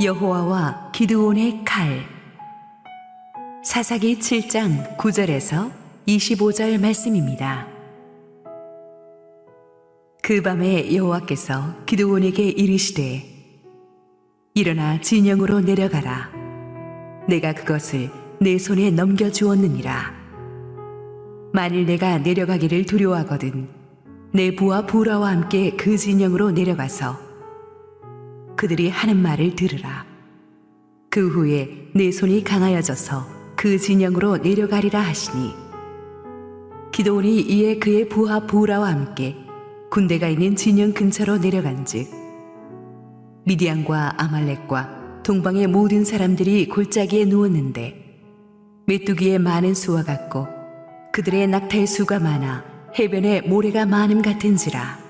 여호와와 기드온의 칼. 사사기 7장 9절에서 25절 말씀입니다. 그 밤에 여호와께서 기드온에게 이르시되 일어나 진영으로 내려가라. 내가 그것을 내 손에 넘겨주었느니라. 만일 내가 내려가기를 두려워하거든 내 부하 부라와 함께 그 진영으로 내려가서 그들이 하는 말을 들으라. 그 후에 내 손이 강하여져서 그 진영으로 내려가리라 하시니 기드온이 이에 그의 부하 부라와 함께 군대가 있는 진영 근처로 내려간즉 미디안과 아말렉과 동방의 모든 사람들이 골짜기에 누웠는데 메뚜기의 많은 수와 같고 그들의 낙타의 수가 많아 해변에 모래가 많음 같은지라.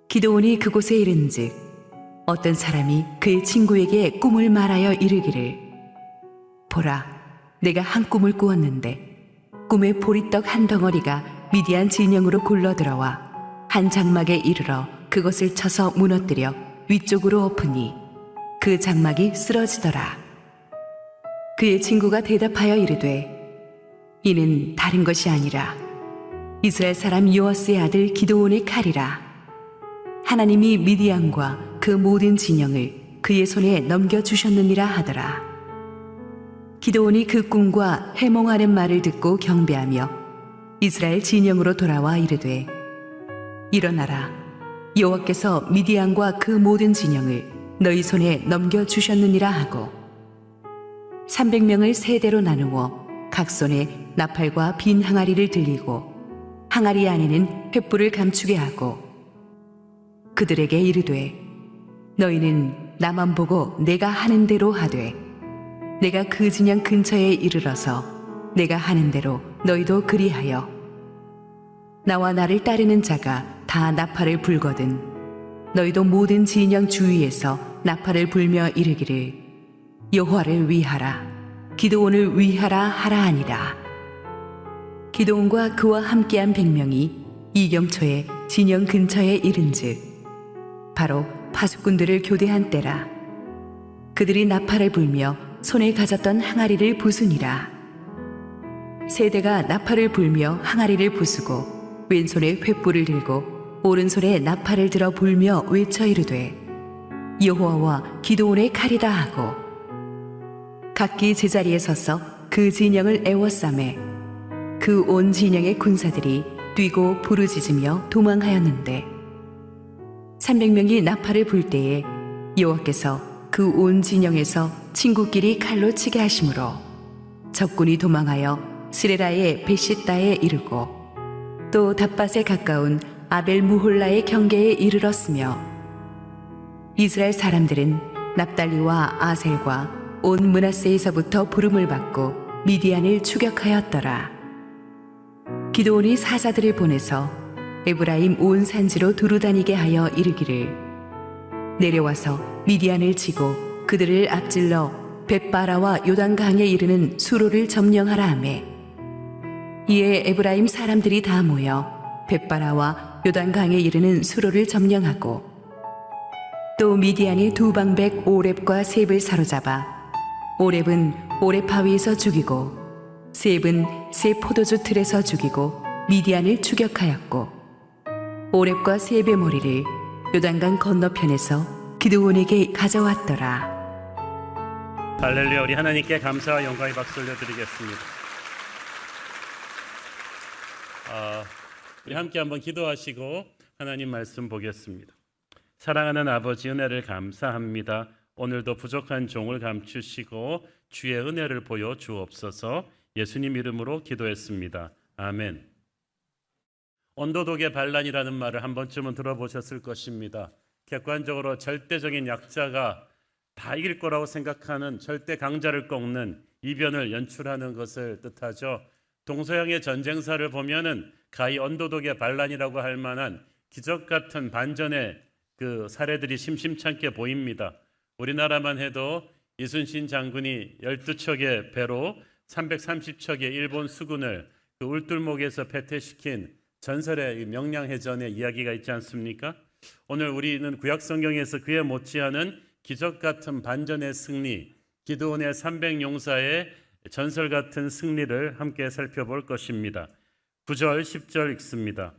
기드온이 그곳에 이른즉 어떤 사람이 그의 친구에게 꿈을 말하여 이르기를 보라, 내가 한 꿈을 꾸었는데 꿈에 보리떡 한 덩어리가 미디안 진영으로 굴러들어와 한 장막에 이르러 그것을 쳐서 무너뜨려 위쪽으로 엎으니 그 장막이 쓰러지더라. 그의 친구가 대답하여 이르되 이는 다른 것이 아니라 이스라엘 사람 요아스의 아들 기드온의 칼이라. 하나님이 미디안과 그 모든 진영을 그의 손에 넘겨주셨느니라 하더라. 기드온이 그 꿈과 해몽하는 말을 듣고 경배하며 이스라엘 진영으로 돌아와 이르되 일어나라. 여호와께서 미디안과 그 모든 진영을 너희 손에 넘겨주셨느니라 하고 300명을 세 대로 나누어 각 손에 나팔과 빈 항아리를 들리고 항아리 안에는 횃불을 감추게 하고 그들에게 이르되 너희는 나만 보고 내가 하는 대로 하되 내가 그 진영 근처에 이르러서 내가 하는 대로 너희도 그리하여 나와 나를 따르는 자가 다 나팔을 불거든 너희도 모든 진영 주위에서 나팔을 불며 이르기를 여호와를 위하라 기드온을 위하라 하라 하니라. 기드온과 그와 함께한 100명이 이경초에 진영 근처에 이른즉 바로 파수꾼들을 교대한 때라. 그들이 나팔을 불며 손에 가졌던 항아리를 부수니라. 세대가 나팔을 불며 항아리를 부수고 왼손에 횃불을 들고 오른손에 나팔을 들어 불며 외쳐 이르되 여호와와 기드온의 칼이다 하고 각기 제자리에 서서 그 진영을 애워싸매 그 온 진영의 군사들이 뛰고 부르짖으며 도망하였는데 300명이 나팔을 불 때에 여호와께서 그 온 진영에서 친구끼리 칼로 치게 하심으로 적군이 도망하여 스레라의 베시다에 이르고 또 닷밭에 가까운 아벨 무홀라의 경계에 이르렀으며 이스라엘 사람들은 납달리와 아셀과 온 므낫세에서부터 부름을 받고 미디안을 추격하였더라. 기드온이 사자들을 보내서 에브라임 온 산지로 두루다니게 하여 이르기를 내려와서 미디안을 치고 그들을 앞질러 벳바라와 요단강에 이르는 수로를 점령하라 하매 이에 에브라임 사람들이 다 모여 벳바라와 요단강에 이르는 수로를 점령하고 또 미디안이 두 방백 오렙과 셉을 사로잡아 오렙은 오렙 바위에서 죽이고 셉은 셉 포도주 틀에서 죽이고 미디안을 추격하였고 오렙과 셉의 머리를 요단강 건너편에서 기드온에게 가져왔더라. 할렐루야. 우리 하나님께 감사와 영광의 박수 올려드리겠습니다. 우리 함께 한번 기도하시고 하나님 말씀 보겠습니다. 사랑하는 아버지, 은혜를 감사합니다. 오늘도 부족한 종을 감추시고 주의 은혜를 보여 주옵소서. 예수님 이름으로 기도했습니다. 아멘. 언더독의 반란이라는 말을 한 번쯤은 들어보셨을 것입니다. 객관적으로 절대적인 약자가 다 이길 거라고 생각하는 절대 강자를 꺾는 이변을 연출하는 것을 뜻하죠. 동서양의 전쟁사를 보면은 가히 언더독의 반란이라고 할 만한 기적 같은 반전의 그 사례들이 심심찮게 보입니다. 우리나라만 해도 이순신 장군이 12척의 배로 330척의 일본 수군을 그 울들목에서 패퇴시킨 전설의 명량해전의 이야기가 있지 않습니까? 오늘 우리는 구약성경에서 그에 못지않은 기적 같은 반전의 승리, 기드온의 300용사의 전설 같은 승리를 함께 살펴볼 것입니다. 9절 10절 읽습니다.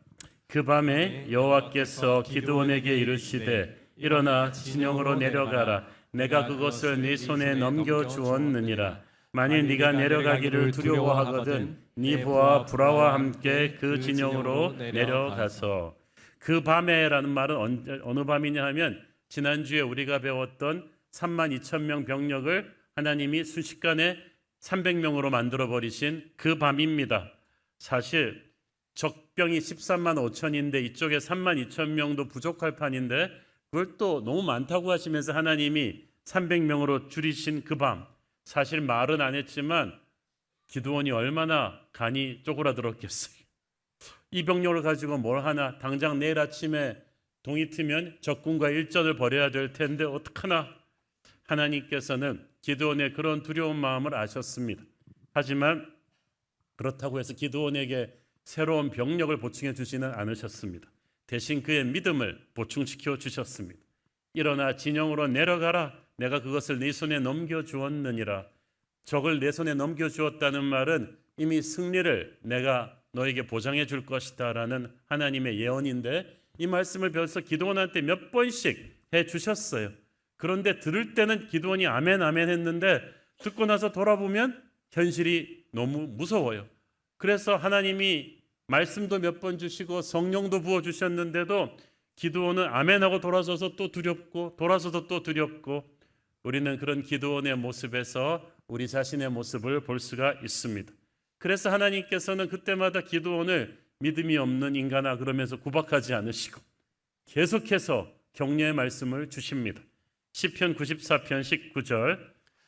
그 밤에 여호와께서 기드온에게 이르시되 일어나 진영으로 내려가라. 내가 그것을 네 손에 넘겨 주었느니라. 만일 네가 내려가기를 두려워하거든 네 부하 브라와 함께 그 진영으로 내려가서. 그 밤에라는 말은 어느 밤이냐 하면 지난주에 우리가 배웠던 32,000명 병력을 하나님이 순식간에 300명으로 만들어버리신 그 밤입니다. 사실 적병이 13만 5천인데 이쪽에 32,000명도 부족할 판인데 그걸 또 너무 많다고 하시면서 하나님이 300명으로 줄이신 그 밤, 사실 말은 안 했지만 기드온이 얼마나 간이 쪼그라들었겠어요. 이 병력을 가지고 뭘 하나, 당장 내일 아침에 동이 트면 적군과 일전을 벌여야 될 텐데 어떡하나. 하나님께서는 기드온의 그런 두려운 마음을 아셨습니다. 하지만 그렇다고 해서 기드온에게 새로운 병력을 보충해 주지는 않으셨습니다. 대신 그의 믿음을 보충시켜 주셨습니다. 일어나 진영으로 내려가라. 내가 그것을 네 손에 넘겨주었느니라. 적을 내 손에 넘겨주었다는 말은 이미 승리를 내가 너에게 보장해 줄 것이다 라는 하나님의 예언인데, 이 말씀을 벌써 기드온한테 몇 번씩 해 주셨어요. 그런데 들을 때는 기드온이 아멘 아멘 했는데 듣고 나서 돌아보면 현실이 너무 무서워요. 그래서 하나님이 말씀도 몇 번 주시고 성령도 부어주셨는데도 기드온은 아멘하고 돌아서서 또 두렵고 돌아서서 또 두렵고, 우리는 그런 기드온의 모습에서 우리 자신의 모습을 볼 수가 있습니다. 그래서 하나님께서는 그때마다 기드온을 믿음이 없는 인간아 그러면서 구박하지 않으시고 계속해서 격려의 말씀을 주십니다. 시편 94편 19절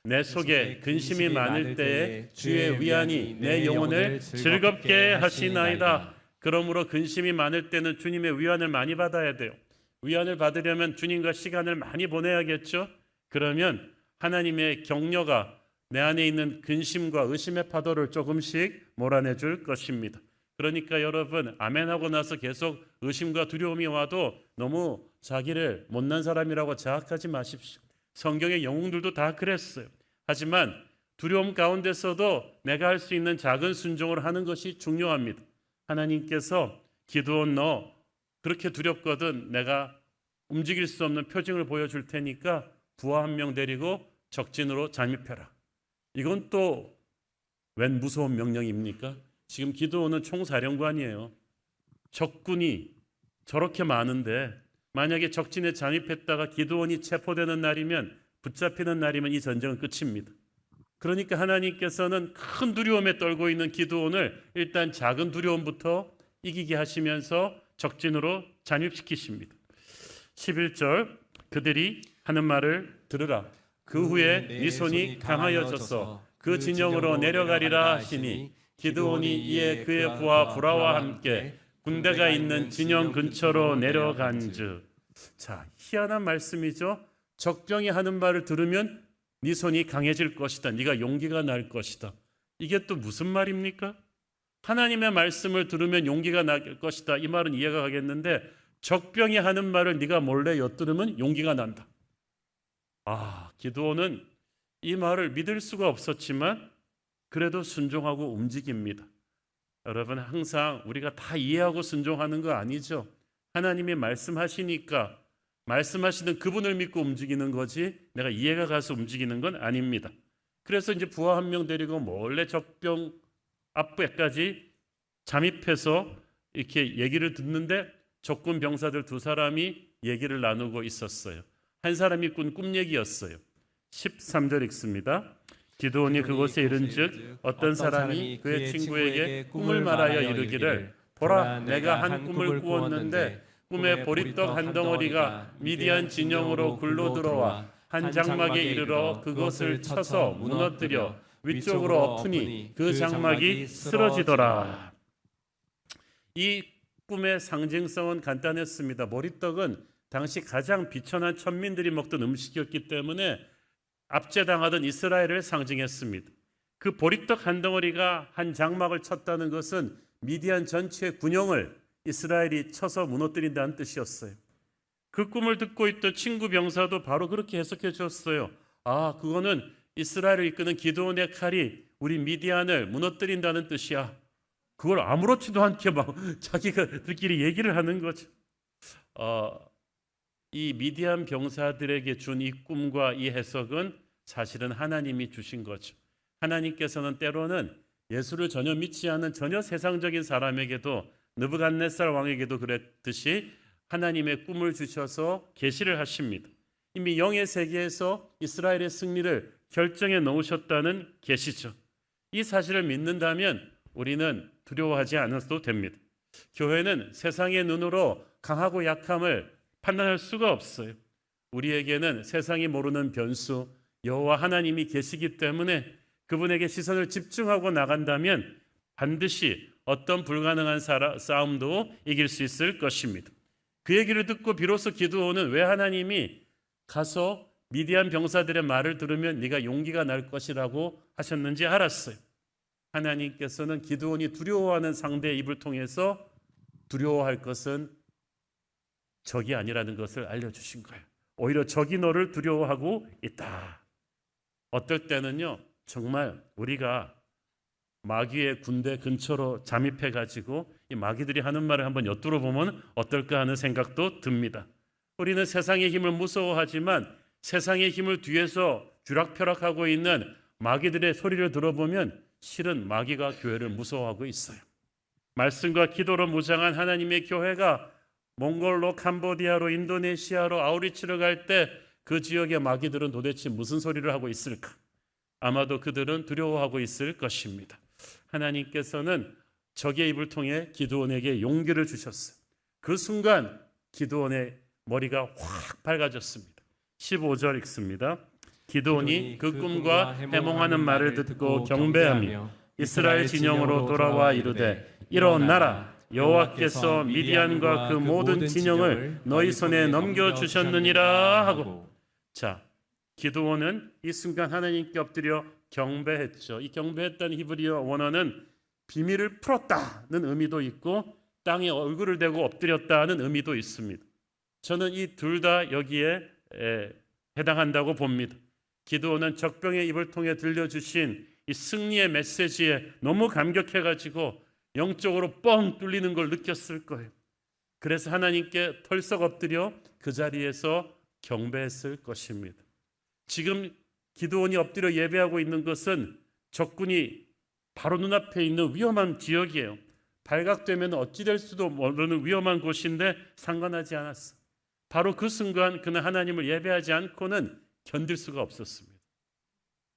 내 속에 근심이 많을 때에 주의 위안이 내 영혼을 즐겁게 하시나이다. 그러므로 근심이 많을 때는 주님의 위안을 많이 받아야 돼요. 위안을 받으려면 주님과 시간을 많이 보내야겠죠. 그러면 하나님의 격려가 내 안에 있는 근심과 의심의 파도를 조금씩 몰아내 줄 것입니다. 그러니까 여러분, 아멘하고 나서 계속 의심과 두려움이 와도 너무 자기를 못난 사람이라고 자학하지 마십시오. 성경의 영웅들도 다 그랬어요. 하지만 두려움 가운데서도 내가 할 수 있는 작은 순종을 하는 것이 중요합니다. 하나님께서 기드온 너 그렇게 두렵거든 내가 움직일 수 없는 표징을 보여줄 테니까 부하 한 명 데리고 적진으로 잠입해라. 이건 또 웬 무서운 명령입니까? 지금 기드온은 총사령관이에요. 적군이 저렇게 많은데 만약에 적진에 잠입했다가 기드온이 체포되는 날이면, 붙잡히는 날이면 이 전쟁은 끝입니다. 그러니까 하나님께서는 큰 두려움에 떨고 있는 기드온을 일단 작은 두려움부터 이기게 하시면서 적진으로 잠입시키십니다. 11절 그들이 하는 말을 들으라. 그 후에 네 손이 강하여져서 그 진영으로 내려가리라 하시니 기드온이 이에 그의 부하 브라와 함께 군대가 있는 진영 근처로 내려간즉. 자, 희한한 말씀이죠. 적병이 하는 말을 들으면 네 손이 강해질 것이다. 네가 용기가 날 것이다. 이게 또 무슨 말입니까? 하나님의 말씀을 들으면 용기가 날 것이다. 이 말은 이해가 가겠는데 적병이 하는 말을 네가 몰래 엿들으면 용기가 난다. 기드온은 이 말을 믿을 수가 없었지만 그래도 순종하고 움직입니다. 여러분, 항상 우리가 다 이해하고 순종하는 거 아니죠. 하나님이 말씀하시니까 말씀하시는 그분을 믿고 움직이는 거지 내가 이해가 가서 움직이는 건 아닙니다. 그래서 이제 부하 한 명 데리고 몰래 적병 앞에까지 잠입해서 이렇게 얘기를 듣는데 적군 병사들 두 사람이 얘기를 나누고 있었어요. 한 사람이 꾼 꿈 얘기였어요. 13절 읽습니다. 기드온이 그곳에 이른즉 어떤 사람이 그의 친구에게 꿈을 말하여 이르기를 보라, 내가 한 꿈을 꾸었는데 꿈에 보리떡 한 덩어리가 미디안 진영으로 굴러 들어와 한 장막에 이르러 그것을 쳐서 무너뜨려 위쪽으로 엎으니 그 장막이 쓰러지더라. 이 꿈의 상징성은 간단했습니다. 보리떡은 당시 가장 비천한 천민들이 먹던 음식이었기 때문에 압제당하던 이스라엘을 상징했습니다. 그 보리떡 한 덩어리가 한 장막을 쳤다는 것은 미디안 전체의 군영을 이스라엘이 쳐서 무너뜨린다는 뜻이었어요. 그 꿈을 듣고 있던 친구 병사도 바로 그렇게 해석해 주었어요. 아, 그거는 이스라엘을 이끄는 기드온의 칼이 우리 미디안을 무너뜨린다는 뜻이야. 그걸 아무렇지도 않게 막 자기가들끼리 얘기를 하는 거죠. 이 미디안 병사들에게 준 이 꿈과 이 해석은 사실은 하나님이 주신 거죠. 하나님께서는 때로는 예수를 전혀 믿지 않은 전혀 세상적인 사람에게도, 느부갓네살 왕에게도 그랬듯이 하나님의 꿈을 주셔서 계시를 하십니다. 이미 영의 세계에서 이스라엘의 승리를 결정해 놓으셨다는 계시죠. 이 사실을 믿는다면 우리는 두려워하지 않아도 됩니다. 교회는 세상의 눈으로 강하고 약함을 판단할 수가 없어요. 우리에게는 세상이 모르는 변수, 여호와 하나님이 계시기 때문에 그분에게 시선을 집중하고 나간다면 반드시 어떤 불가능한 싸움도 이길 수 있을 것입니다. 그 얘기를 듣고 비로소 기드온은 왜 하나님이 가서 미디안 병사들의 말을 들으면 네가 용기가 날 것이라고 하셨는지 알았어요. 하나님께서는 기드온이 두려워하는 상대의 입을 통해서 두려워할 것은 적이 아니라는 것을 알려주신 거예요. 오히려 적이 너를 두려워하고 있다. 어떨 때는요, 정말 우리가 마귀의 군대 근처로 잠입해가지고 이 마귀들이 하는 말을 한번 엿들어 보면 어떨까 하는 생각도 듭니다. 우리는 세상의 힘을 무서워하지만 세상의 힘을 뒤에서 쥐락펴락하고 있는 마귀들의 소리를 들어보면 실은 마귀가 교회를 무서워하고 있어요. 말씀과 기도로 무장한 하나님의 교회가 몽골로, 캄보디아로, 인도네시아로 아우리치를 갈 때 그 지역의 마귀들은 도대체 무슨 소리를 하고 있을까? 아마도 그들은 두려워하고 있을 것입니다. 하나님께서는 적의 입을 통해 기드온에게 용기를 주셨어요. 그 순간 기드온의 머리가 확 밝아졌습니다. 15절 읽습니다. 기드온이 그 꿈과 해몽하는 말을 듣고 경배하며 이스라엘 진영으로 돌아와 이르되 일어나라, 여호와께서 미디안과 그 모든 진영을 너희 손에 넘겨주셨느니라 하고. 자, 기드온은 이 순간 하나님께 엎드려 경배했죠. 이 경배했다는 히브리어 원어는 비밀을 풀었다는 의미도 있고 땅에 얼굴을 대고 엎드렸다는 의미도 있습니다. 저는 이 둘 다 여기에 해당한다고 봅니다. 기드온은 적병의 입을 통해 들려주신 이 승리의 메시지에 너무 감격해가지고 영적으로 뻥 뚫리는 걸 느꼈을 거예요. 그래서 하나님께 털썩 엎드려 그 자리에서 경배했을 것입니다. 지금 기드온이 엎드려 예배하고 있는 것은 적군이 바로 눈앞에 있는 위험한 지역이에요. 발각되면 어찌 될 수도 모르는 위험한 곳인데 상관하지 않았어. 바로 그 순간 그는 하나님을 예배하지 않고는 견딜 수가 없었습니다.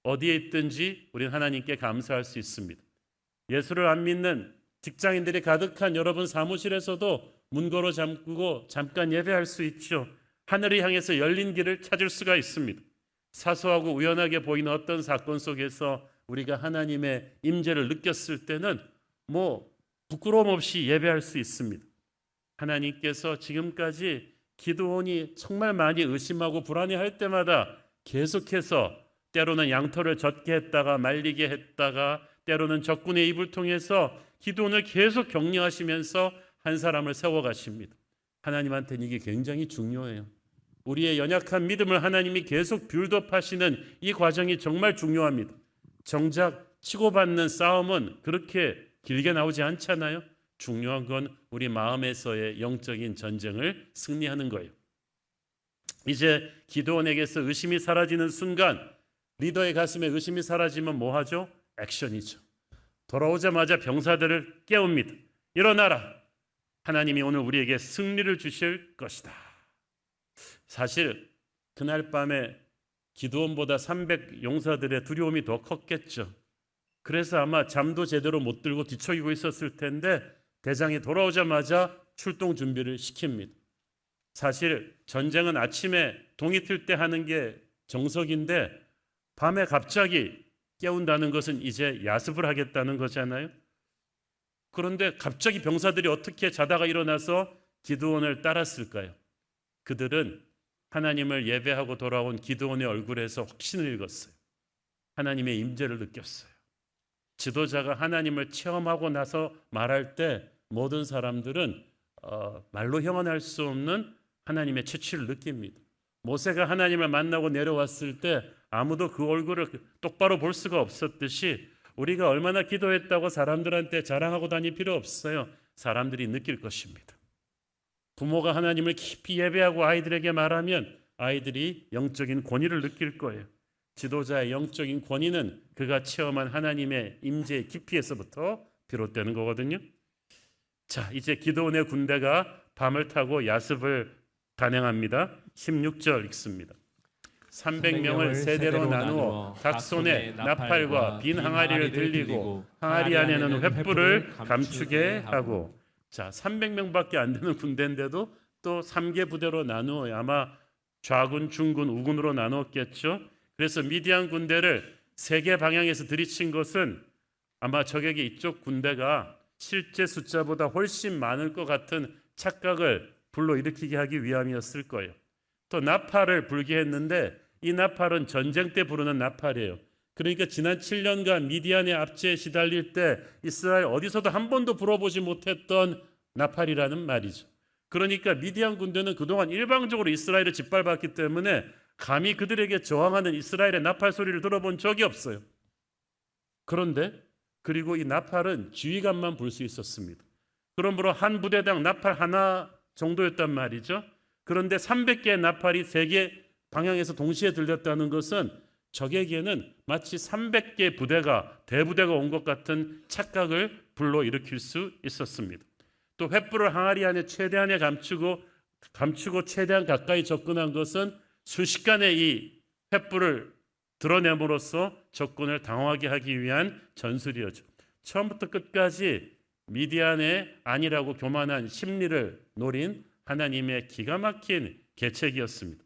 어디에 있든지 우리는 하나님께 감사할 수 있습니다. 예수를 안 믿는 직장인들이 가득한 여러분 사무실에서도 문 걸어 잠그고 잠깐 예배할 수 있죠. 하늘을 향해서 열린 길을 찾을 수가 있습니다. 사소하고 우연하게 보이는 어떤 사건 속에서 우리가 하나님의 임재를 느꼈을 때는 부끄러움 없이 예배할 수 있습니다. 하나님께서 지금까지 기드온이 정말 많이 의심하고 불안해할 때마다 계속해서 때로는 양털을 젖게 했다가 말리게 했다가 때로는 적군의 입을 통해서 기드온을 계속 격려하시면서 한 사람을 세워가십니다. 하나님한테는 이게 굉장히 중요해요. 우리의 연약한 믿음을 하나님이 계속 빌드업하시는 이 과정이 정말 중요합니다. 정작 치고받는 싸움은 그렇게 길게 나오지 않잖아요. 중요한 건 우리 마음에서의 영적인 전쟁을 승리하는 거예요. 이제 기드온에게서 의심이 사라지는 순간 리더의 가슴에 의심이 사라지면 뭐 하죠? 액션이죠. 돌아오자마자 병사들을 깨웁니다. 일어나라. 하나님이 오늘 우리에게 승리를 주실 것이다. 사실 그날 밤에 기드온보다 300 용사들의 두려움이 더 컸겠죠. 그래서 아마 잠도 제대로 못 들고 뒤척이고 있었을 텐데 대장이 돌아오자마자 출동 준비를 시킵니다. 사실 전쟁은 아침에 동이 틀 때 하는 게 정석인데 밤에 갑자기 깨운다는 것은 이제 야습을 하겠다는 거잖아요. 그런데 갑자기 병사들이 어떻게 자다가 일어나서 기드온을 따랐을까요? 그들은 하나님을 예배하고 돌아온 기드온의 얼굴에서 확신을 읽었어요. 하나님의 임재를 느꼈어요. 지도자가 하나님을 체험하고 나서 말할 때 모든 사람들은 말로 형언할 수 없는 하나님의 채취를 느낍니다. 모세가 하나님을 만나고 내려왔을 때 아무도 그 얼굴을 똑바로 볼 수가 없었듯이 우리가 얼마나 기도했다고 사람들한테 자랑하고 다닐 필요 없어요. 사람들이 느낄 것입니다. 부모가 하나님을 깊이 예배하고 아이들에게 말하면 아이들이 영적인 권위를 느낄 거예요. 지도자의 영적인 권위는 그가 체험한 하나님의 임재의 깊이에서부터 비롯되는 거거든요. 자, 이제 기드온의 군대가 밤을 타고 야습을 단행합니다. 16절 읽습니다. 300명을 세대로 나누어 각 손에 나팔과 빈 항아리를 들리고 항아리 안에는 횃불을 감추게 하고, 자, 300명밖에 안 되는 군대인데도 또 3개 부대로 나누어요. 아마 좌군, 중군, 우군으로 나누었겠죠. 그래서 미디안 군대를 3개 방향에서 들이친 것은 아마 적에게 이쪽 군대가 실제 숫자보다 훨씬 많을 것 같은 착각을 불러일으키게 하기 위함이었을 거예요. 또 나팔을 불게 했는데 이 나팔은 전쟁 때 부르는 나팔이에요. 그러니까 지난 7년간 미디안의 압제에 시달릴 때 이스라엘 어디서도 한 번도 불어보지 못했던 나팔이라는 말이죠. 그러니까 미디안 군대는 그동안 일방적으로 이스라엘을 짓밟았기 때문에 감히 그들에게 저항하는 이스라엘의 나팔 소리를 들어본 적이 없어요. 그런데 그리고 이 나팔은 지휘관만 불 수 있었습니다. 그러므로 한 부대당 나팔 하나 정도였단 말이죠. 그런데 300개의 나팔이 3개 방향에서 동시에 들렸다는 것은 적에게는 마치 300개 부대가 대부대가 온 것 같은 착각을 불러일으킬 수 있었습니다. 또 횃불을 항아리 안에 최대한에 감추고 최대한 가까이 접근한 것은 순식간에 이 횃불을 드러냄으로써 적군을 당황하게 하기 위한 전술이었죠. 처음부터 끝까지 미디안의 아니라고 교만한 심리를 노린 하나님의 기가 막힌 계책이었습니다.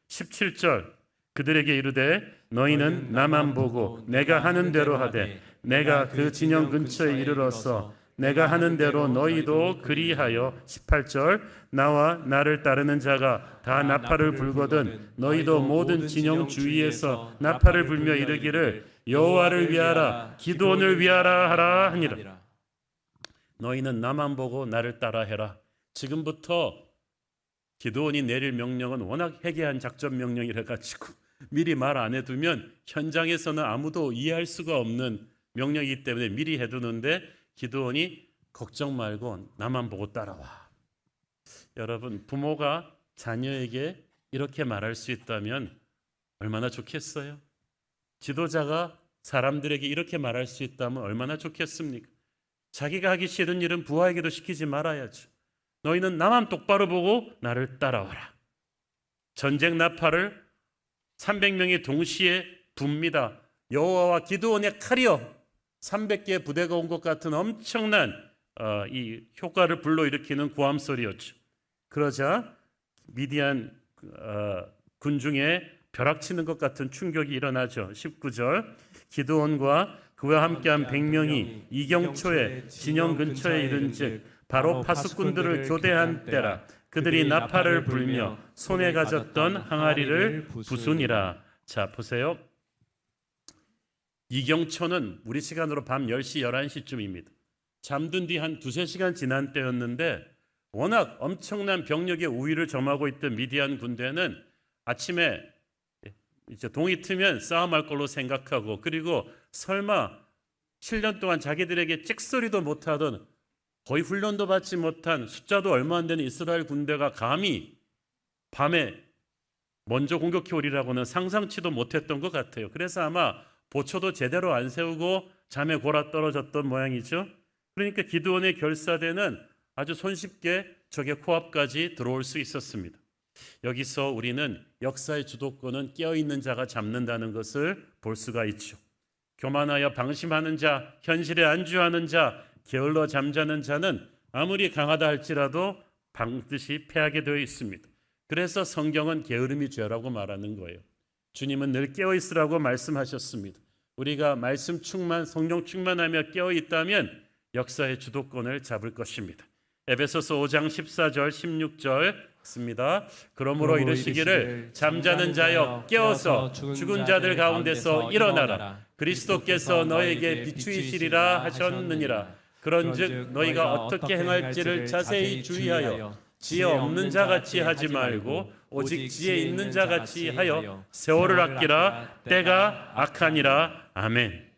17절 그들에게 이르되 너희는 나만 보고 내가 하는 대로 하되 내가 그 진영 근처에 이르러서 내가 하는 대로 너희도 그리하여. 18절 나와 나를 따르는 자가 다 나팔을 불거든 너희도 모든 진영 주위에서 나팔을 불며 이르기를 여호와를 위하라 기드온을 위하라 하라 하니라. 너희는 나만 보고 나를 따라해라. 지금부터 기드온이 내릴 명령은 워낙 해괴한 작전 명령이라 가지고 미리 말 안 해두면 현장에서는 아무도 이해할 수가 없는 명령이기 때문에 미리 해두는데 기드온이 걱정 말고 나만 보고 따라와. 여러분, 부모가 자녀에게 이렇게 말할 수 있다면 얼마나 좋겠어요? 지도자가 사람들에게 이렇게 말할 수 있다면 얼마나 좋겠습니까? 자기가 하기 싫은 일은 부하에게도 시키지 말아야죠. 너희는 나만 똑바로 보고 나를 따라와라. 전쟁 나팔을 300명이 동시에 붑니다. 여호와와 기드온의 칼이여. 300개의 부대가 온 것 같은 엄청난 이 효과를 불러일으키는 고함 소리였죠. 그러자 미디안 군중에 벼락치는 것 같은 충격이 일어나죠. 19절 기드온과 그와 함께한 100명이 이경초에 진영 근처에 이른즉 바로 파수꾼들을 교대한 때라. 그들이 나팔을 불며 손에 가졌던 항아리를 부수니라. 자, 보세요. 이경초는 우리 시간으로 밤 10시, 11시쯤입니다. 잠든 뒤 한 2-3시간 지난 때였는데 워낙 엄청난 병력의 우위를 점하고 있던 미디안 군대는 아침에 이제 동이 트면 싸움할 걸로 생각하고, 그리고 설마 7년 동안 자기들에게 찍소리도 못하던 거의 훈련도 받지 못한 숫자도 얼마 안 되는 이스라엘 군대가 감히 밤에 먼저 공격해 오리라고는 상상치도 못했던 것 같아요. 그래서 아마 보초도 제대로 안 세우고 잠에 골아 떨어졌던 모양이죠. 그러니까 기드온의 결사대는 아주 손쉽게 적의 코앞까지 들어올 수 있었습니다. 여기서 우리는 역사의 주도권은 깨어있는 자가 잡는다는 것을 볼 수가 있죠. 교만하여 방심하는 자, 현실에 안주하는 자, 게을러 잠자는 자는 아무리 강하다 할지라도 반드시 패하게 되어 있습니다. 그래서 성경은 게으름이 죄라고 말하는 거예요. 주님은 늘 깨어있으라고 말씀하셨습니다. 우리가 말씀 충만, 성령 충만하며 깨어있다면 역사의 주도권을 잡을 것입니다. 에베소서 5장 14절 16절 씁니다. 그러므로 이르시기를 잠자는 자여 깨어서 죽은 자들 가운데서 일어나라. 그리스도께서 너에게 비추이시리라 하셨느니라. 그런즉 너희가 어떻게 행할지를 자세히 주의하여 지혜 없는 자 같이 하지 말고 오직 지혜 있는 자 같이 하여 세월을 아끼라. 때가 악하니라. 아멘.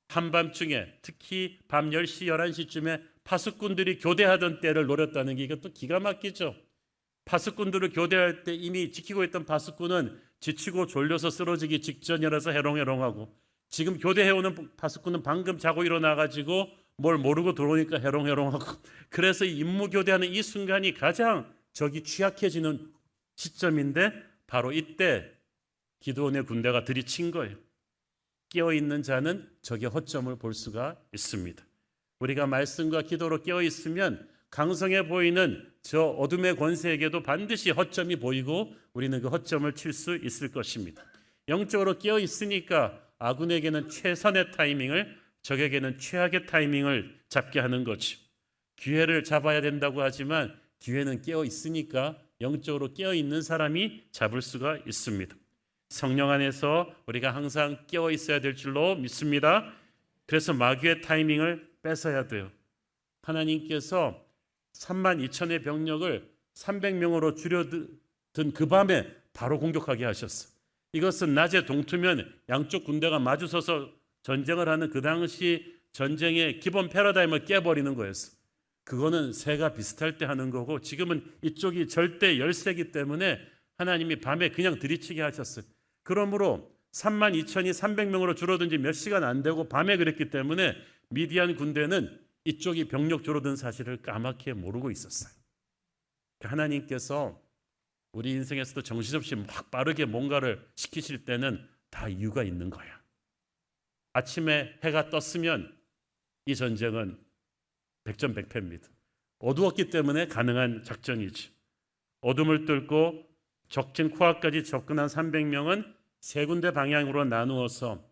한밤중에 특히 밤 10시 11시쯤에 파수꾼들이 교대하던 때를 노렸다는 게 이것도 기가 막히죠. 파수꾼들을 교대할 때 이미 지키고 있던 파수꾼은 지치고 졸려서 쓰러지기 직전이라서 해롱해롱하고, 지금 교대해오는 파수꾼은 방금 자고 일어나가지고 뭘 모르고 들어오니까 해롱해롱하고, 그래서 임무 교대하는 이 순간이 가장 적이 취약해지는 시점인데 바로 이때 기드온의 군대가 들이친 거예요. 깨어있는 자는 적의 허점을 볼 수가 있습니다. 우리가 말씀과 기도로 깨어있으면 강성해 보이는 저 어둠의 권세에게도 반드시 허점이 보이고 우리는 그 허점을 칠 수 있을 것입니다. 영적으로 깨어있으니까 아군에게는 최선의 타이밍을, 적에게는 최악의 타이밍을 잡게 하는 거죠. 기회를 잡아야 된다고 하지만 기회는 깨어있으니까 영적으로 깨어있는 사람이 잡을 수가 있습니다. 성령 안에서 우리가 항상 깨어 있어야 될 줄로 믿습니다. 그래서 마귀의 타이밍을 뺏어야 돼요. 하나님께서 32,000의 병력을 300명으로 줄여든 그 밤에 바로 공격하게 하셨어요. 이것은 낮에 동트면 양쪽 군대가 마주서서 전쟁을 하는 그 당시 전쟁의 기본 패러다임을 깨버리는 거였어요. 그거는 새가 비슷할 때 하는 거고, 지금은 이쪽이 절대 열세기 때문에 하나님이 밤에 그냥 들이치게 하셨어요. 그러므로 32,000이 300명으로 줄어든 지 몇 시간 안 되고 밤에 그랬기 때문에 미디안 군대는 이쪽이 병력 줄어든 사실을 까맣게 모르고 있었어요. 하나님께서 우리 인생에서도 정신없이 막 빠르게 뭔가를 시키실 때는 다 이유가 있는 거야. 아침에 해가 떴으면 이 전쟁은 백전백패입니다. 어두웠기 때문에 가능한 작전이지. 어둠을 뚫고 적진 코앞까지 접근한 300명은 세 군데 방향으로 나누어서,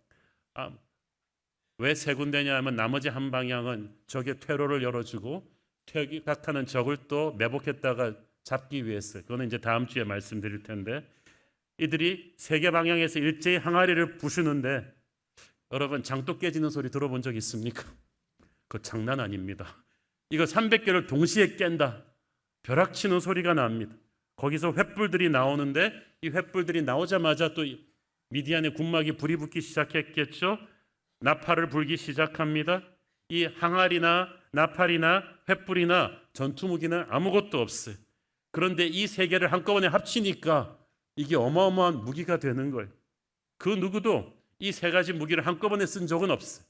왜 세 군데냐 하면 나머지 한 방향은 적의 퇴로를 열어주고 퇴각하는 적을 또 매복했다가 잡기 위해서, 그거는 이제 다음 주에 말씀드릴 텐데, 이들이 세 개 방향에서 일제히 항아리를 부수는데 여러분 장독 깨지는 소리 들어본 적 있습니까? 그거 장난 아닙니다. 이거 300개를 동시에 깬다. 벼락치는 소리가 납니다. 거기서 횃불들이 나오는데 이 횃불들이 나오자마자 또 미디안의 군막이 불이 붙기 시작했겠죠. 나팔을 불기 시작합니다. 이 항아리나 나팔이나 횃불이나 전투무기는 아무것도 없어요. 그런데 이 세 개를 한꺼번에 합치니까 이게 어마어마한 무기가 되는 거예요. 그 누구도 이 세 가지 무기를 한꺼번에 쓴 적은 없어요.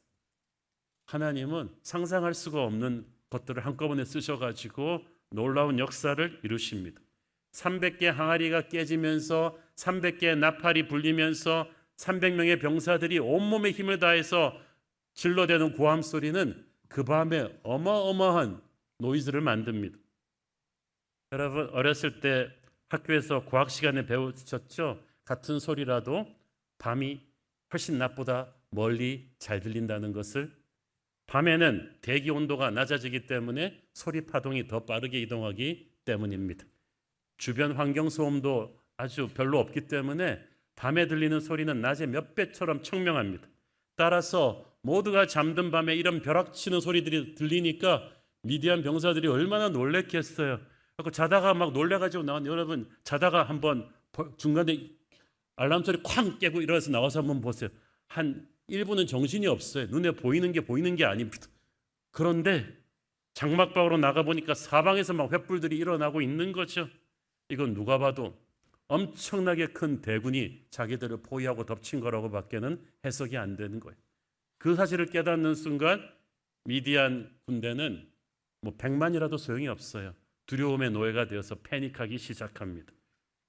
하나님은 상상할 수가 없는 것들을 한꺼번에 쓰셔가지고 놀라운 역사를 이루십니다. 300개 항아리가 깨지면서 300개의 나팔이 불리면서 300명의 병사들이 온몸에 힘을 다해서 질러대는 고함 소리는 그 밤에 어마어마한 노이즈를 만듭니다. 여러분 어렸을 때 학교에서 과학 시간에 배우셨죠? 같은 소리라도 밤이 훨씬 낮보다 멀리 잘 들린다는 것을. 밤에는 대기 온도가 낮아지기 때문에 소리 파동이 더 빠르게 이동하기 때문입니다. 주변 환경 소음도 아주 별로 없기 때문에 밤에 들리는 소리는 낮에 몇 배처럼 청명합니다. 따라서 모두가 잠든 밤에 이런 벼락치는 소리들이 들리니까 미디안 병사들이 얼마나 놀랬겠어요. 그래서 자다가 막 놀래가지고 나왔는데, 여러분 자다가 한번 중간에 알람 소리 쾅 깨고 일어나서 나와서 한번 보세요. 한 1분은 정신이 없어요. 눈에 보이는 게 아닙니다. 그런데 장막방으로 나가보니까 사방에서 막 횃불들이 일어나고 있는 거죠. 이건 누가 봐도 엄청나게 큰 대군이 자기들을 포위하고 덮친 거라고 밖에는 해석이 안 되는 거예요. 그 사실을 깨닫는 순간 미디안 군대는 뭐 100만이라도 소용이 없어요. 두려움의 노예가 되어서 패닉하기 시작합니다.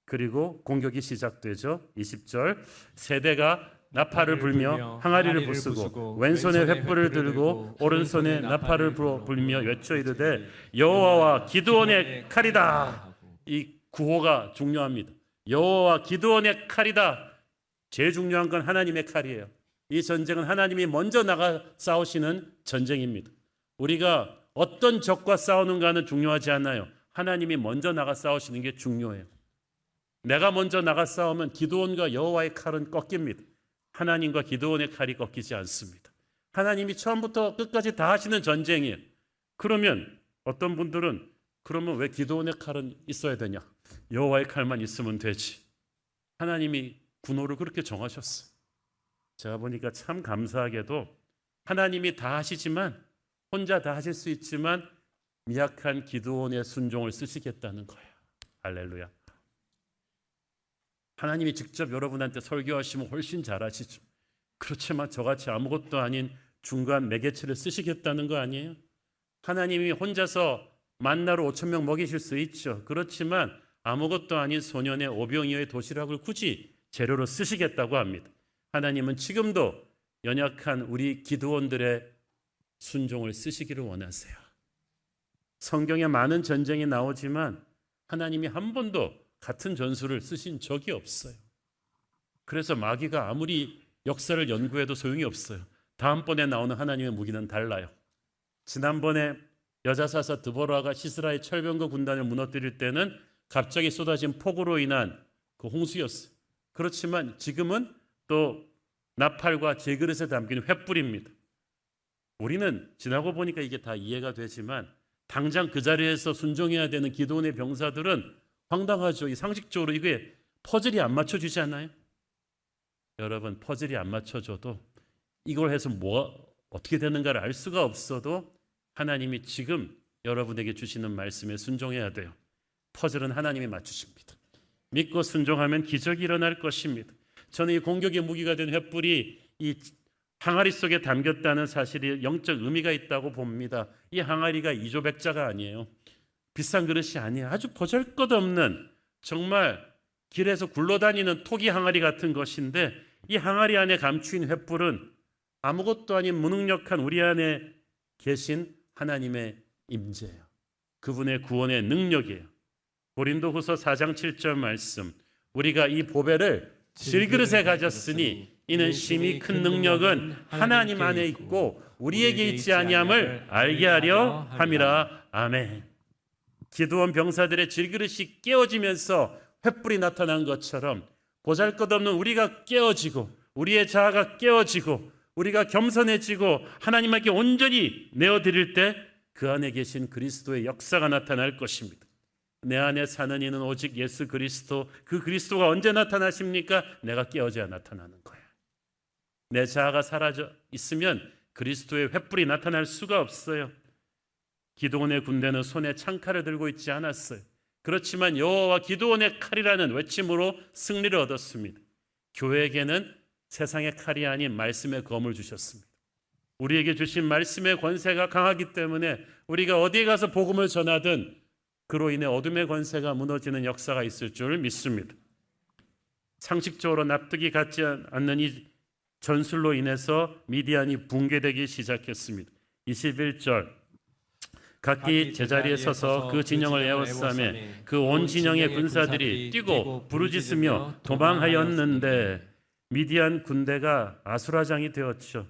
그리고 공격이 시작되죠. 20절 세대가 나팔을 불며 항아리를 부수고 왼손에 횃불을 들고 오른손에 나팔을 불며 외쳐 이르되 여호와와 기드온의 칼이다. 이 구호가 중요합니다. 여호와와 기드온의 칼이다. 제일 중요한 건 하나님의 칼이에요. 이 전쟁은 하나님이 먼저 나가 싸우시는 전쟁입니다. 우리가 어떤 적과 싸우는가는 중요하지 않아요. 하나님이 먼저 나가 싸우시는 게 중요해요. 내가 먼저 나가 싸우면 기드온과 여호와의 칼은 꺾입니다. 하나님과 기드온의 칼이 꺾이지 않습니다. 하나님이 처음부터 끝까지 다 하시는 전쟁이에요. 그러면 어떤 분들은 그러면 왜 기드온의 칼은 있어야 되냐? 여호와의 칼만 있으면 되지. 하나님이 군호를 그렇게 정하셨어요. 제가 보니까 참 감사하게도 하나님이 다 하시지만, 혼자 다 하실 수 있지만 미약한 기드온의 순종을 쓰시겠다는 거예요. 할렐루야. 하나님이 직접 여러분한테 설교하시면 훨씬 잘하시죠. 그렇지만 저같이 아무것도 아닌 중간 매개체를 쓰시겠다는 거 아니에요? 하나님이 혼자서 만나로 5,000명 먹이실 수 있죠. 그렇지만 아무것도 아닌 소년의 오병이어의 도시락을 굳이 재료로 쓰시겠다고 합니다. 하나님은 지금도 연약한 우리 기드온들의 순종을 쓰시기를 원하세요. 성경에 많은 전쟁이 나오지만 하나님이 한 번도 같은 전술을 쓰신 적이 없어요. 그래서 마귀가 아무리 역사를 연구해도 소용이 없어요. 다음번에 나오는 하나님의 무기는 달라요. 지난번에 여자사사 드보라가 시스라의 철병거 군단을 무너뜨릴 때는 갑자기 쏟아진 폭우로 인한 그 홍수였어요. 그렇지만 지금은 또 나팔과 제그릇에 담긴 횃불입니다. 우리는 지나고 보니까 이게 다 이해가 되지만 당장 그 자리에서 순종해야 되는 기드온의 병사들은 황당하죠. 이 상식적으로 이게 퍼즐이 안 맞춰지지 않아요? 여러분, 퍼즐이 안 맞춰져도 이걸 해서 어떻게 되는가를 알 수가 없어도 하나님이 지금 여러분에게 주시는 말씀에 순종해야 돼요. 퍼즐은 하나님이 맞추십니다. 믿고 순종하면 기적이 일어날 것입니다. 저는 이 공격의 무기가 된 횃불이 이 항아리 속에 담겼다는 사실이 영적 의미가 있다고 봅니다. 이 항아리가 이조백자가 아니에요. 비싼 그릇이 아니에요. 아주 보잘것없는, 정말 길에서 굴러다니는 토기 항아리 같은 것인데, 이 항아리 안에 감추인 횃불은 아무것도 아닌 무능력한 우리 안에 계신 하나님의 임재예요. 그분의 구원의 능력이에요. 고린도후서 4장 7절 말씀, 우리가 이 보배를 질그릇에 가졌으니 이는 심히 큰 능력은 하나님 안에 있고 우리에게 있지 아니함을 알게 하려 함이라. 아멘. 기드온 병사들의 질그릇이 깨어지면서 횃불이 나타난 것처럼 보잘것없는 우리가 깨어지고, 우리의 자아가 깨어지고, 우리가 겸손해지고 하나님께 온전히 내어드릴 때 그 안에 계신 그리스도의 역사가 나타날 것입니다. 내 안에 사는 이는 오직 예수 그리스도, 그 그리스도가 언제 나타나십니까? 내가 깨어져야 나타나는 거야. 내 자아가 사라져 있으면 그리스도의 횃불이 나타날 수가 없어요. 기드온의 군대는 손에 창칼을 들고 있지 않았어요. 그렇지만 여호와와 기드온의 칼이라는 외침으로 승리를 얻었습니다. 교회에게는 세상의 칼이 아닌 말씀의 검을 주셨습니다. 우리에게 주신 말씀의 권세가 강하기 때문에 우리가 어디에 가서 복음을 전하든 그로 인해 어둠의 권세가 무너지는 역사가 있을 줄 믿습니다. 상식적으로 납득이 가지 않는 이 전술로 인해서 미디안이 붕괴되기 시작했습니다. 21절, 각기 제자리에 서서 그 진영을 에워싸매 그 온 진영의 군사들이 뛰고 부르짖으며 도망하였는데, 미디안 군대가 아수라장이 되었죠.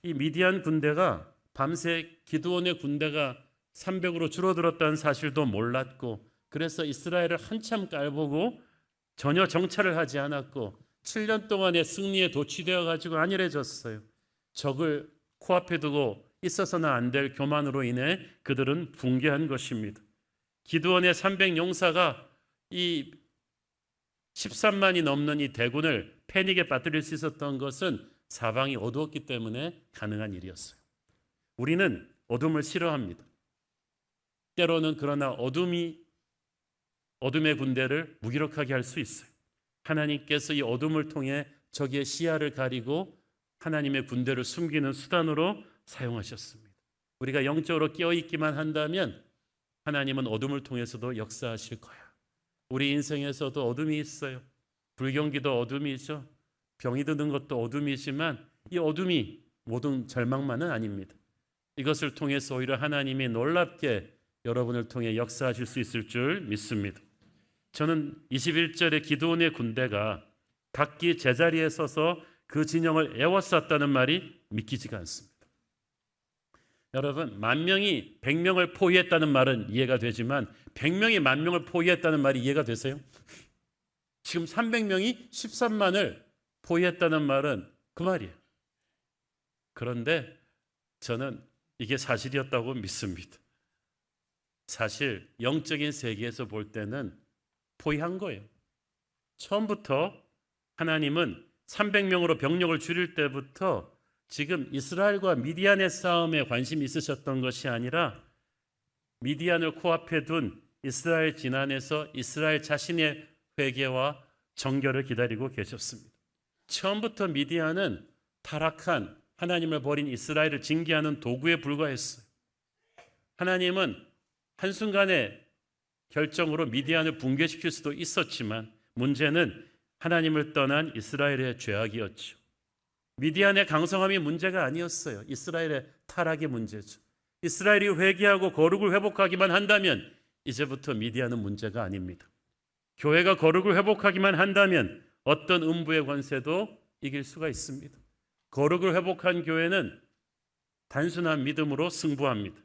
이 미디안 군대가 밤새 기드온의 군대가 300으로 줄어들었다는 사실도 몰랐고, 그래서 이스라엘을 한참 깔보고 전혀 정찰을 하지 않았고 7년 동안의 승리에 도취되어 가지고 안일해졌어요. 적을 코앞에 두고 있어서는 안 될 교만으로 인해 그들은 붕괴한 것입니다. 기드온의 300용사가 이 13만이 넘는 이 대군을 패닉에 빠뜨릴 수 있었던 것은 사방이 어두웠기 때문에 가능한 일이었어요. 우리는 어둠을 싫어합니다. 때로는 그러나 어둠의 군대를 무기력하게 할 수 있어요. 하나님께서 이 어둠을 통해 적의 시야를 가리고 하나님의 군대를 숨기는 수단으로 사용하셨습니다. 우리가 영적으로 깨어있기만 한다면 하나님은 어둠을 통해서도 역사하실 거야. 우리 인생에서도 어둠이 있어요. 불경기도 어둠이죠. 병이 드는 것도 어둠이지만 이 어둠이 모든 절망만은 아닙니다. 이것을 통해서 오히려 하나님이 놀랍게 여러분을 통해 역사하실 수 있을 줄 믿습니다. 저는 21절의 기드온의 군대가 각기 제자리에 서서 그 진영을 에워쌌다는 말이 믿기지가 않습니다. 여러분, 10,000명이 100명을 포위했다는 말은 이해가 되지만 100명이 10,000명을 포위했다는 말이 이해가 되세요? 지금 300명이 13만을 포위했다는 말은 그 말이에요. 그런데 저는 이게 사실이었다고 믿습니다. 사실 영적인 세계에서 볼 때는 포위한 거예요. 처음부터 하나님은 300명으로 병력을 줄일 때부터 지금 이스라엘과 미디안의 싸움에 관심이 있으셨던 것이 아니라 미디안을 코앞에 둔 이스라엘 진안에서 이스라엘 자신의 회개와 정결을 기다리고 계셨습니다. 처음부터 미디안은 타락한 하나님을 버린 이스라엘을 징계하는 도구에 불과했어요. 하나님은 한순간에 결정으로 미디안을 붕괴시킬 수도 있었지만 문제는 하나님을 떠난 이스라엘의 죄악이었죠. 미디안의 강성함이 문제가 아니었어요. 이스라엘의 타락이 문제죠. 이스라엘이 회개하고 거룩을 회복하기만 한다면 이제부터 미디안은 문제가 아닙니다. 교회가 거룩을 회복하기만 한다면 어떤 음부의 권세도 이길 수가 있습니다. 거룩을 회복한 교회는 단순한 믿음으로 승부합니다.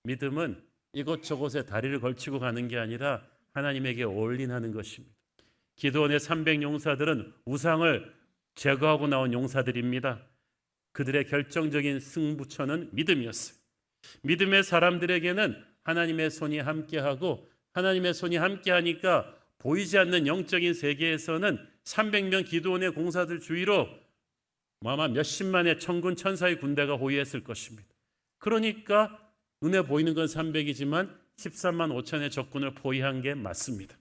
믿음은 이곳저곳에 다리를 걸치고 가는 게 아니라 하나님에게 올인하는 것입니다. 기드온의 300용사들은 우상을 제거하고 나온 용사들입니다. 그들의 결정적인 승부처는 믿음이었어요. 믿음의 사람들에게는 하나님의 손이 함께하고 하나님의 손이 함께하니까 보이지 않는 영적인 세계에서는 300명 기드온의 공사들 주위로 아마 몇십만의 천군 천사의 군대가 호위했을 것입니다. 그러니까 눈에 보이는 건 300이지만 13만 5천의 적군을 포위한 게 맞습니다.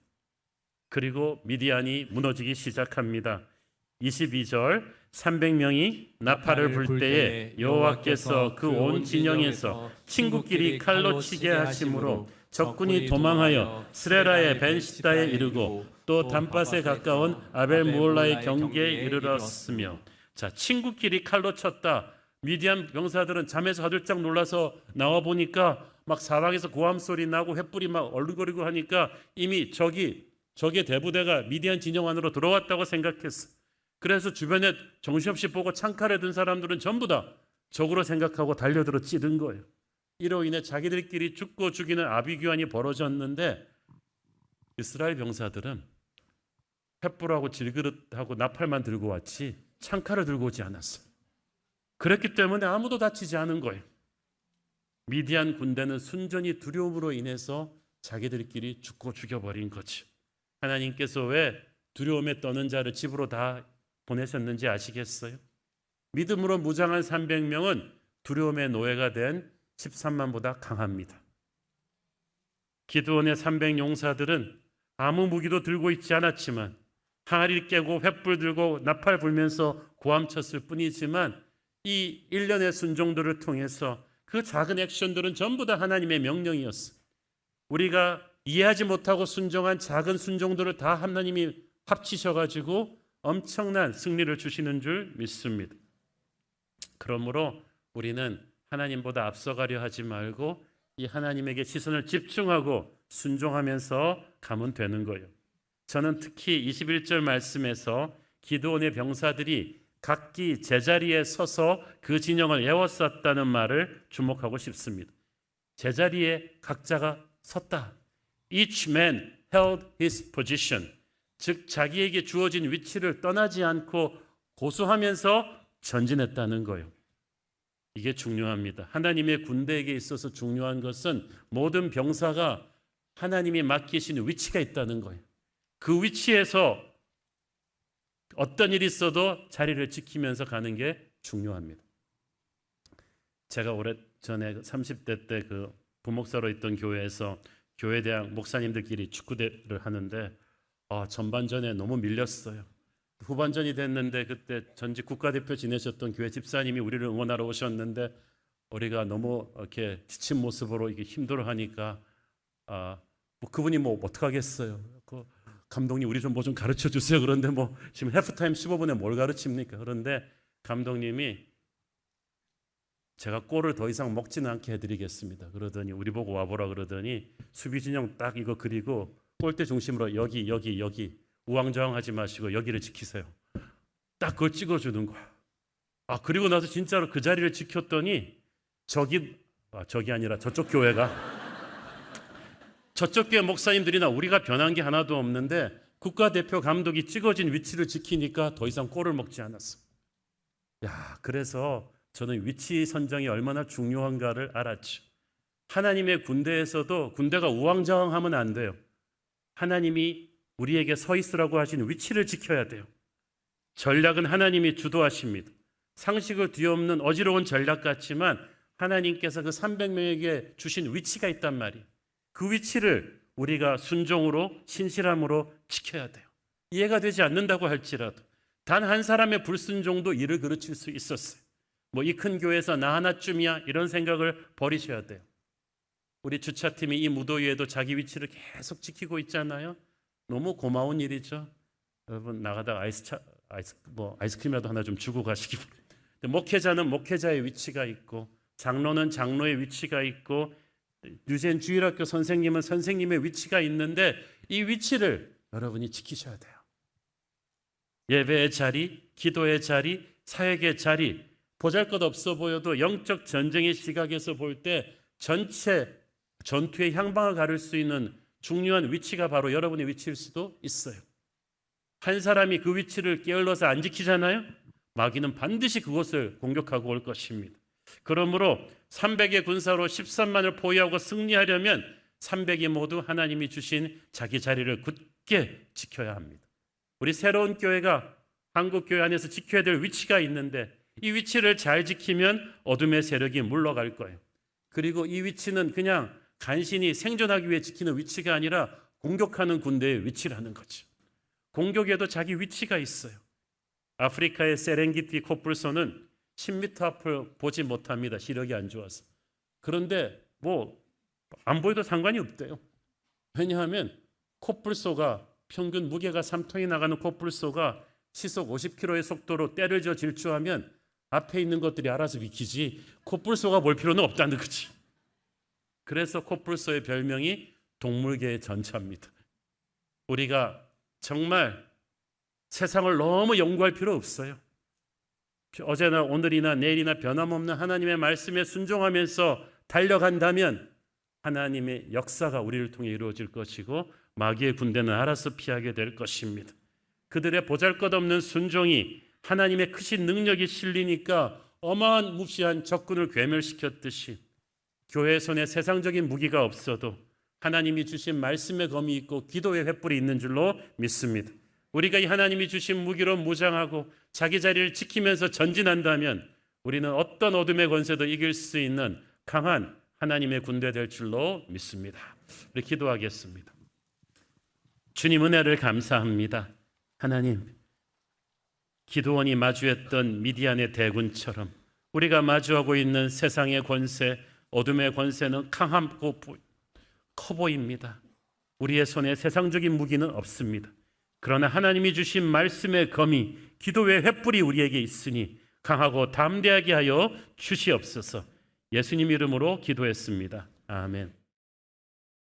그리고 미디안이 무너지기 시작합니다. 22절 300명이 나팔을 불 때에 여호와께서 그 온 진영에서 친구끼리 칼로 치게 하심으로 적군이 도망하여 스레라의 벤시다에 이르고 또 단밭에 가까운 아벨 무올라의 경계에 이르렀으며. 자, 친구끼리 칼로 쳤다. 미디안 병사들은 잠에서 화들짝 놀라서 나와 보니까 막 사방에서 고함 소리 나고 횃불이 막 얼룩거리고 하니까 이미 적의 대부대가 미디안 진영 안으로 들어왔다고 생각했어. 그래서 주변에 정신없이 보고 창칼에 든 사람들은 전부 다 적으로 생각하고 달려들어 찌른 거예요. 이로 인해 자기들끼리 죽고 죽이는 아비규환이 벌어졌는데 이스라엘 병사들은 횃불하고 질그릇하고 나팔만 들고 왔지 창칼을 들고 오지 않았어요. 그랬기 때문에 아무도 다치지 않은 거예요. 미디안 군대는 순전히 두려움으로 인해서 자기들끼리 죽고 죽여버린 거죠. 하나님께서 왜 두려움에 떠는 자를 집으로 다 보내셨는지 아시겠어요? 믿음으로 무장한 300명은 두려움의 노예가 된 13만보다 강합니다. 기드온의 300용사들은 아무 무기도 들고 있지 않았지만 항아리를 깨고 횃불 들고 나팔 불면서 고함쳤을 뿐이지만 이 일련의 순종들을 통해서 그 작은 액션들은 전부 다 하나님의 명령이었어요. 우리가 이해하지 못하고 순종한 작은 순종들을 다 하나님이 합치셔가지고 엄청난 승리를 주시는 줄 믿습니다. 그러므로 우리는 하나님보다 앞서가려 하지 말고 이 하나님에게 시선을 집중하고 순종하면서 가면 되는 거예요. 저는 특히 21절 말씀에서 기드온의 병사들이 각기 제자리에 서서 그 진영을 에워쌌다는 말을 주목하고 싶습니다. 제자리에 각자가 섰다. Each man held his position. 즉 자기에게 주어진 위치를 떠나지 않고 고수하면서 전진했다는 거예요. 이게 중요합니다. 하나님의 군대에게 있어서 중요한 것은 모든 병사가 하나님이 맡기신 위치가 있다는 거예요. 그 위치에서 어떤 일이 있어도 자리를 지키면서 가는 게 중요합니다. 제가 오래전에 30대 때 그 부목사로 있던 교회에서 교회대학 목사님들끼리 축구대를 하는데 전반전에 너무 밀렸어요. 후반전이 됐는데 그때 전직 국가대표 지내셨던 교회 집사님이 우리를 응원하러 오셨는데 우리가 너무 이렇게 지친 모습으로 이게 힘들어하니까 그분이 어떡하겠어요. 감독님 우리 좀 뭐 좀 가르쳐 주세요. 그런데 지금 해프타임 15분에 뭘 가르칩니까? 그런데 감독님이 제가 골을 더 이상 먹지는 않게 해드리겠습니다. 그러더니 우리 보고 와보라 그러더니 수비 진영 딱 이거 그리고 골대 중심으로 여기 우왕좌왕하지 마시고 여기를 지키세요. 딱 그걸 찍어주는 거야. 그리고 나서 진짜로 그 자리를 지켰더니 적이 아니라 저쪽 교회가 저쪽 교회 목사님들이나 우리가 변한 게 하나도 없는데 국가대표 감독이 찍어진 위치를 지키니까 더 이상 골을 먹지 않았어. 그래서 저는 위치 선정이 얼마나 중요한가를 알았죠. 하나님의 군대에서도 군대가 우왕좌왕하면 안 돼요. 하나님이 우리에게 서 있으라고 하신 위치를 지켜야 돼요. 전략은 하나님이 주도하십니다. 상식을 뒤엎는 어지러운 전략 같지만 하나님께서 그 300명에게 주신 위치가 있단 말이에요. 그 위치를 우리가 순종으로 신실함으로 지켜야 돼요. 이해가 되지 않는다고 할지라도 단 한 사람의 불순종도 일을 그르칠 수 있었어요. 뭐 이 큰 교회에서 나 하나쯤이야 이런 생각을 버리셔야 돼요. 우리 주차팀이 이 무더위에도 자기 위치를 계속 지키고 있잖아요. 너무 고마운 일이죠. 여러분 나가다가 아이스크림이라도 하나 좀 주고 가시기 바랍니다. 목회자는 목회자의 위치가 있고 장로는 장로의 위치가 있고 뉴젠 주일학교 선생님은 선생님의 위치가 있는데 이 위치를 여러분이 지키셔야 돼요. 예배의 자리, 기도의 자리, 사역의 자리, 보잘것없어 보여도 영적 전쟁의 시각에서 볼 때 전체 전투의 향방을 가를 수 있는 중요한 위치가 바로 여러분의 위치일 수도 있어요. 한 사람이 그 위치를 게을러서 안 지키잖아요. 마귀는 반드시 그곳을 공격하고 올 것입니다. 그러므로 300의 군사로 13만을 포위하고 승리하려면 300이 모두 하나님이 주신 자기 자리를 굳게 지켜야 합니다. 우리 새로운 교회가 한국교회 안에서 지켜야 될 위치가 있는데 이 위치를 잘 지키면 어둠의 세력이 물러갈 거예요. 그리고 이 위치는 그냥 간신히 생존하기 위해 지키는 위치가 아니라 공격하는 군대의 위치라는 거죠. 공격에도 자기 위치가 있어요. 아프리카의 세렝게티 코뿔소는 10m 앞을 보지 못합니다. 시력이 안 좋아서. 그런데 안 보여도 상관이 없대요. 왜냐하면 코뿔소가 평균 무게가 3톤이 나가는 코뿔소가 시속 50km의 속도로 때를 져 질주하면 앞에 있는 것들이 알아서 비키지 코뿔소가 볼 필요는 없다는 거지. 그래서 코뿔소의 별명이 동물계의 전차입니다. 우리가 정말 세상을 너무 연구할 필요 없어요. 어제나 오늘이나 내일이나 변함없는 하나님의 말씀에 순종하면서 달려간다면 하나님의 역사가 우리를 통해 이루어질 것이고 마귀의 군대는 알아서 피하게 될 것입니다. 그들의 보잘것없는 순종이 하나님의 크신 능력이 실리니까 어마한 무시한 적군을 괴멸시켰듯이 교회 손에 세상적인 무기가 없어도 하나님이 주신 말씀의 검이 있고 기도의 횃불이 있는 줄로 믿습니다. 우리가 이 하나님이 주신 무기로 무장하고 자기 자리를 지키면서 전진한다면 우리는 어떤 어둠의 권세도 이길 수 있는 강한 하나님의 군대 될 줄로 믿습니다. 우리 기도하겠습니다. 주님 은혜를 감사합니다. 하나님, 기드온이 마주했던 미디안의 대군처럼 우리가 마주하고 있는 세상의 권세, 어둠의 권세는 강하고 커 보입니다. 우리의 손에 세상적인 무기는 없습니다. 그러나 하나님이 주신 말씀의 검이 기도의 횃불이 우리에게 있으니 강하고 담대하게 하여 주시옵소서. 예수님 이름으로 기도했습니다. 아멘.